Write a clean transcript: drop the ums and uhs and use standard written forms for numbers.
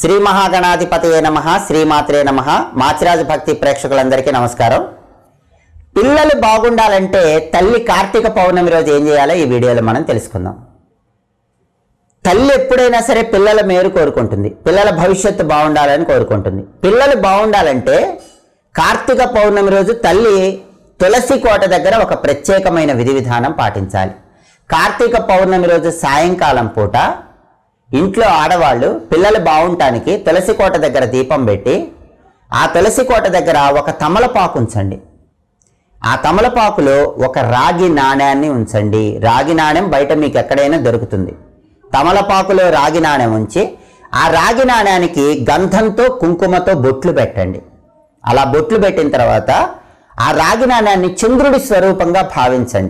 శ్రీ మహాగణాధిపతయే నమః, శ్రీమాత్రే నమః. మాచిరాజు భక్తి ప్రేక్షకులందరికీ నమస్కారం. పిల్లలు బాగుండాలంటే తల్లి కార్తీక పౌర్ణమి రోజు ఏం చేయాలో ఈ వీడియోలో మనం తెలుసుకుందాం. తల్లి ఎప్పుడైనా సరే పిల్లల మేలు కోరుకుంటుంది, పిల్లల భవిష్యత్తు బాగుండాలని కోరుకుంటుంది. పిల్లలు బాగుండాలంటే కార్తీక పౌర్ణమి రోజు తల్లి తులసి కోట దగ్గర ఒక ప్రత్యేకమైన విధి విధానం పాటించాలి. కార్తీక పౌర్ణమి రోజు సాయంకాలం పూట ఇంట్లో ఆడవాళ్ళు పిల్లలు బాగుంటానికి తులసి కోట దగ్గర దీపం పెట్టి ఆ తులసి కోట దగ్గర ఒక తమలపాకు ఉంచండి. ఆ తమలపాకులో ఒక రాగి నాణ్యాన్ని ఉంచండి. రాగి నాణ్యం బయట మీకు ఎక్కడైనా దొరుకుతుంది. తమలపాకులో రాగి నాణ్యం ఉంచి ఆ రాగి నాణ్యానికి గంధంతో కుంకుమతో బొట్లు పెట్టండి. అలా బొట్లు పెట్టిన తర్వాత ఆ రాగి నాణ్యాన్ని చంద్రుడి స్వరూపంగా భావించండి.